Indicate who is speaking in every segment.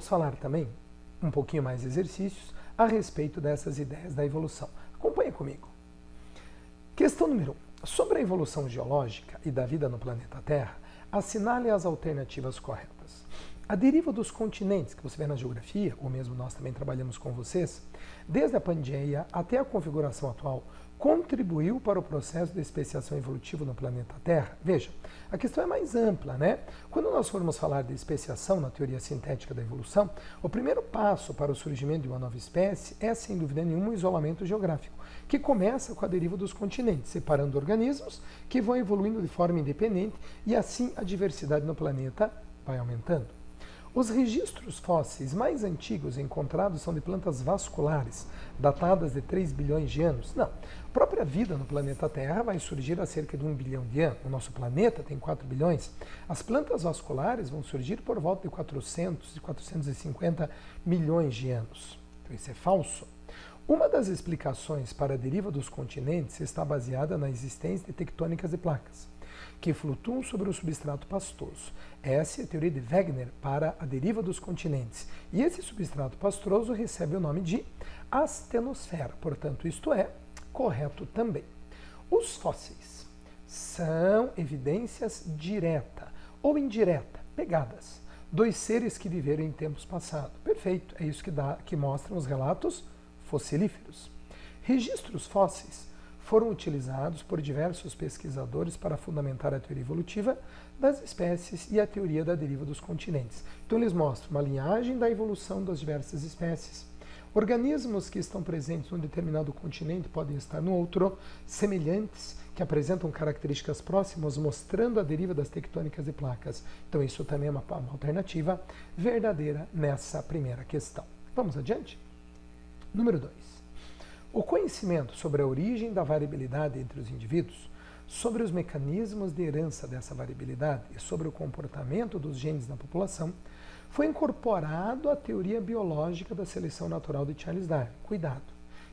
Speaker 1: vamos falar também, um pouquinho mais de exercícios, a respeito dessas ideias da evolução. Acompanhe comigo. Questão número 1. Sobre a evolução geológica e da vida no planeta Terra, assinale as alternativas corretas. A deriva dos continentes, que você vê na geografia, ou mesmo nós também trabalhamos com vocês, desde a Pangeia até a configuração atual, contribuiu para o processo de especiação evolutiva no planeta Terra? Veja, a questão é mais ampla, né? Quando nós formos falar de especiação na teoria sintética da evolução, o primeiro passo para o surgimento de uma nova espécie é, sem dúvida nenhuma, o isolamento geográfico, que começa com a deriva dos continentes, separando organismos que vão evoluindo de forma independente e assim a diversidade no planeta vai aumentando. Os registros fósseis mais antigos encontrados são de plantas vasculares, datadas de 3 bilhões de anos. Não, a própria vida no planeta Terra vai surgir há cerca de 1 bilhão de anos. O nosso planeta tem 4 bilhões. As plantas vasculares vão surgir por volta de 400 e 450 milhões de anos. Então isso é falso. Uma das explicações para a deriva dos continentes está baseada na existência de tectônicas de placas, que flutuam sobre o substrato pastoso. Essa é a teoria de Wegener para a deriva dos continentes. E esse substrato pastoso recebe o nome de astenosfera. Portanto, isto é correto também. Os fósseis são evidências direta ou indireta, pegadas, dos seres que viveram em tempos passados. Perfeito, é isso que mostram os relatos fossilíferos. Registros fósseis foram utilizados por diversos pesquisadores para fundamentar a teoria evolutiva das espécies e a teoria da deriva dos continentes. Então eles mostram uma linhagem da evolução das diversas espécies. Organismos que estão presentes num determinado continente podem estar no outro, semelhantes, que apresentam características próximas, mostrando a deriva das tectônicas de placas. Então isso também é uma alternativa verdadeira nessa primeira questão. Vamos adiante? Número 2. O conhecimento sobre a origem da variabilidade entre os indivíduos, sobre os mecanismos de herança dessa variabilidade e sobre o comportamento dos genes na população foi incorporado à teoria biológica da seleção natural de Charles Darwin. Cuidado,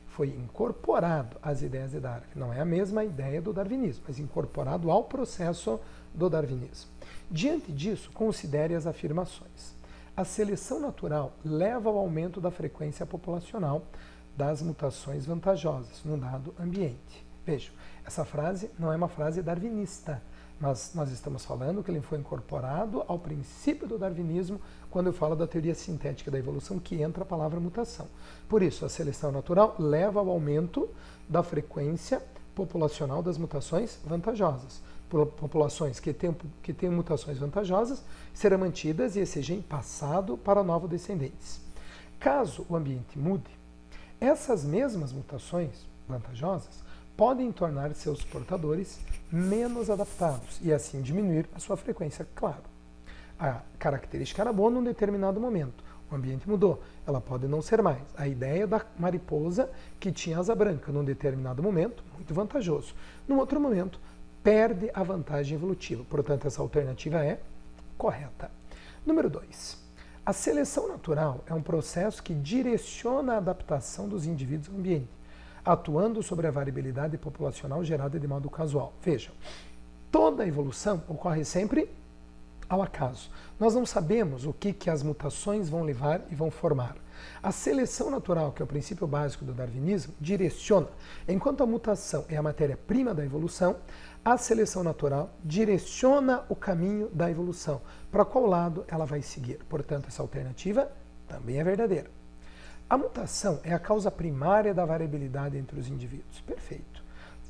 Speaker 1: foi incorporado às ideias de Darwin. Não é a mesma ideia do darwinismo, mas incorporado ao processo do darwinismo. Diante disso, considere as afirmações. A seleção natural leva ao aumento da frequência populacional das mutações vantajosas num dado ambiente. Vejam, essa frase não é uma frase darwinista, mas nós estamos falando que ele foi incorporado ao princípio do darwinismo quando eu falo da teoria sintética da evolução, que entra a palavra mutação. Por isso, a seleção natural leva ao aumento da frequência populacional das mutações vantajosas. Populações que têm mutações vantajosas serão mantidas e esse gene passado para novos descendentes. Caso o ambiente mude, essas mesmas mutações vantajosas podem tornar seus portadores menos adaptados e assim diminuir a sua frequência, claro. A característica era boa num determinado momento, o ambiente mudou, ela pode não ser mais. A ideia da mariposa que tinha asa branca num determinado momento, muito vantajoso. Num outro momento, perde a vantagem evolutiva. Portanto, essa alternativa é correta. Número 2. A seleção natural é um processo que direciona a adaptação dos indivíduos ao ambiente, atuando sobre a variabilidade populacional gerada de modo casual. Vejam, toda a evolução ocorre sempre ao acaso. Nós não sabemos o que as mutações vão levar e vão formar. A seleção natural, que é o princípio básico do darwinismo, direciona. Enquanto a mutação é a matéria-prima da evolução, a seleção natural direciona o caminho da evolução. Para qual lado ela vai seguir? Portanto, essa alternativa também é verdadeira. A mutação é a causa primária da variabilidade entre os indivíduos. Perfeito.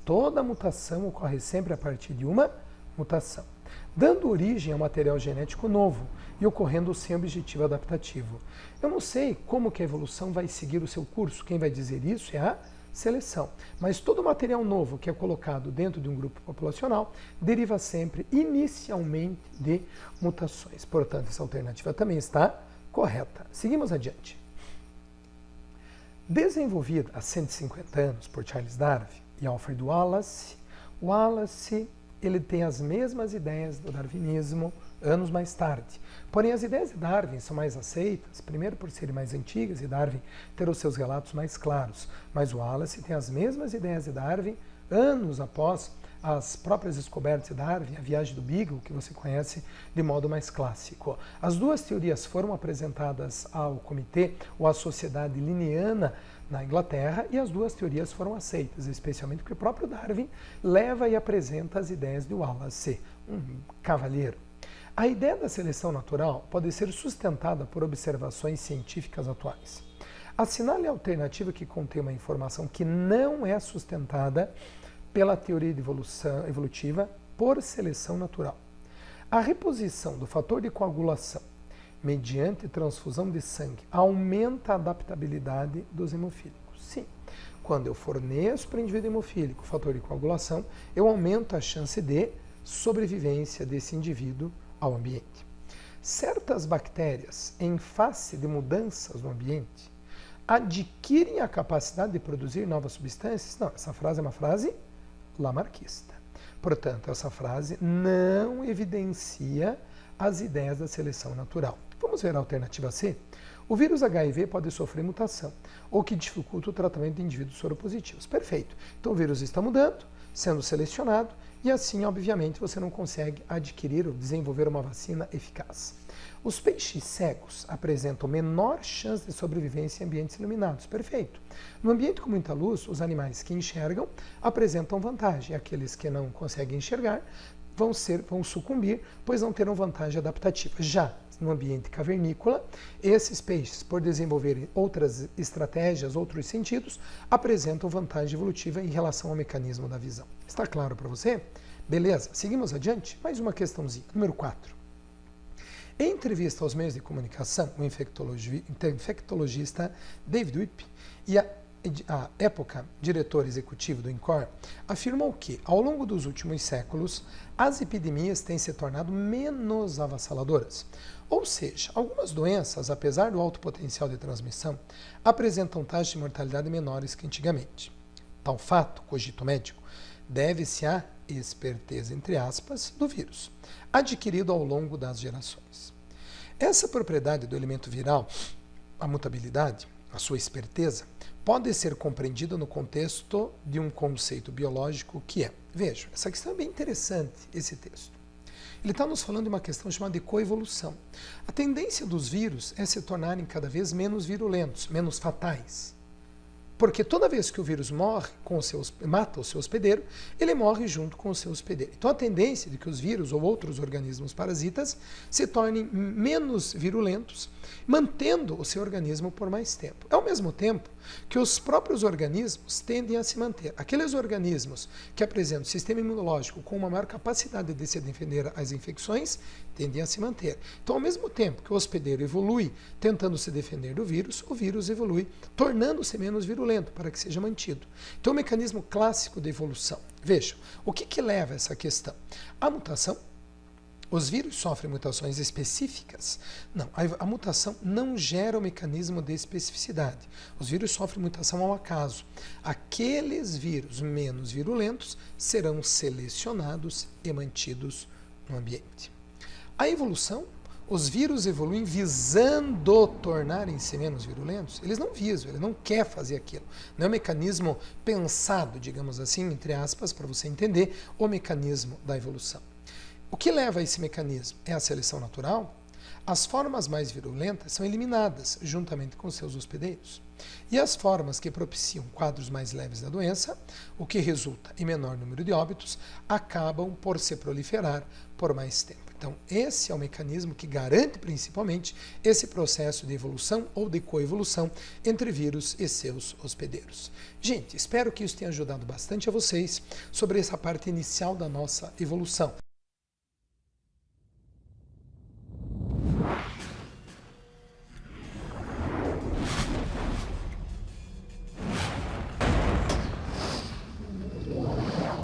Speaker 1: Toda mutação ocorre sempre a partir de uma mutação, dando origem a um material genético novo e ocorrendo sem objetivo adaptativo. Eu não sei como que a evolução vai seguir o seu curso, quem vai dizer isso é a seleção. Mas todo material novo que é colocado dentro de um grupo populacional deriva sempre, inicialmente, de mutações. Portanto, essa alternativa também está correta. Seguimos adiante. Desenvolvida há 150 anos por Charles Darwin e Alfred Wallace, ele tem as mesmas ideias do darwinismo anos mais tarde. Porém, as ideias de Darwin são mais aceitas, primeiro por serem mais antigas e Darwin ter os seus relatos mais claros. Mas o Wallace tem as mesmas ideias de Darwin anos após as próprias descobertas de Darwin, a viagem do Beagle, que você conhece de modo mais clássico. As duas teorias foram apresentadas ao comitê ou à sociedade linneana na Inglaterra e as duas teorias foram aceitas, especialmente porque o próprio Darwin leva e apresenta as ideias de Wallace, um cavalheiro. A ideia da seleção natural pode ser sustentada por observações científicas atuais. Assinale a alternativa que contém uma informação que não é sustentada pela teoria de evolução evolutiva por seleção natural. A reposição do fator de coagulação mediante transfusão de sangue aumenta a adaptabilidade dos hemofílicos. Sim, quando eu forneço para o indivíduo hemofílico o fator de coagulação, eu aumento a chance de sobrevivência desse indivíduo ao ambiente. Certas bactérias, em face de mudanças no ambiente, adquirem a capacidade de produzir novas substâncias? Não, essa frase é uma frase lamarckista. Portanto, essa frase não evidencia as ideias da seleção natural. Vamos ver a alternativa C? O vírus HIV pode sofrer mutação, o que dificulta o tratamento de indivíduos soropositivos. Perfeito. Então o vírus está mudando, sendo selecionado, e assim, obviamente, você não consegue adquirir ou desenvolver uma vacina eficaz. Os peixes cegos apresentam menor chance de sobrevivência em ambientes iluminados. Perfeito. No ambiente com muita luz, os animais que enxergam apresentam vantagem. Aqueles que não conseguem enxergar vão sucumbir, pois não terão vantagem adaptativa. Já no ambiente cavernícola, esses peixes, por desenvolverem outras estratégias, outros sentidos, apresentam vantagem evolutiva em relação ao mecanismo da visão. Está claro para você? Beleza, seguimos adiante. Mais uma questãozinha. Número 4. Em entrevista aos meios de comunicação, o infectologista David Wippe e a época diretor executivo do INCOR afirmou que, ao longo dos últimos séculos, as epidemias têm se tornado menos avassaladoras. Ou seja, algumas doenças, apesar do alto potencial de transmissão, apresentam taxas de mortalidade menores que antigamente. Tal fato, cogito médico, deve-se à esperteza, entre aspas, do vírus, adquirido ao longo das gerações. Essa propriedade do elemento viral, a mutabilidade, a sua esperteza, pode ser compreendida no contexto de um conceito biológico que é, veja, essa questão é bem interessante, esse texto. Ele está nos falando de uma questão chamada de coevolução. A tendência dos vírus é se tornarem cada vez menos virulentos, menos fatais. Porque toda vez que o vírus morre mata o seu hospedeiro, ele morre junto com o seu hospedeiro. Então a tendência de que os vírus ou outros organismos parasitas se tornem menos virulentos, mantendo o seu organismo por mais tempo. Ao mesmo tempo que os próprios organismos tendem a se manter. Aqueles organismos que apresentam um sistema imunológico com uma maior capacidade de se defender às infecções, tendem a se manter. Então, ao mesmo tempo que o hospedeiro evolui tentando se defender do vírus, o vírus evolui tornando-se menos virulento para que seja mantido. Então, o mecanismo clássico de evolução. Vejam, o que leva a essa questão? A mutação. Os vírus sofrem mutações específicas? Não, a mutação não gera o mecanismo de especificidade. Os vírus sofrem mutação ao acaso. Aqueles vírus menos virulentos serão selecionados e mantidos no ambiente. A evolução, os vírus evoluem visando tornarem-se menos virulentos? Eles não visam, ele não quer fazer aquilo. Não é um mecanismo pensado, digamos assim, entre aspas, para você entender o mecanismo da evolução. O que leva a esse mecanismo? É a seleção natural? As formas mais virulentas são eliminadas juntamente com seus hospedeiros. E as formas que propiciam quadros mais leves da doença, o que resulta em menor número de óbitos, acabam por se proliferar por mais tempo. Então, esse é o mecanismo que garante principalmente esse processo de evolução ou de coevolução entre vírus e seus hospedeiros. Gente, espero que isso tenha ajudado bastante a vocês sobre essa parte inicial da nossa evolução.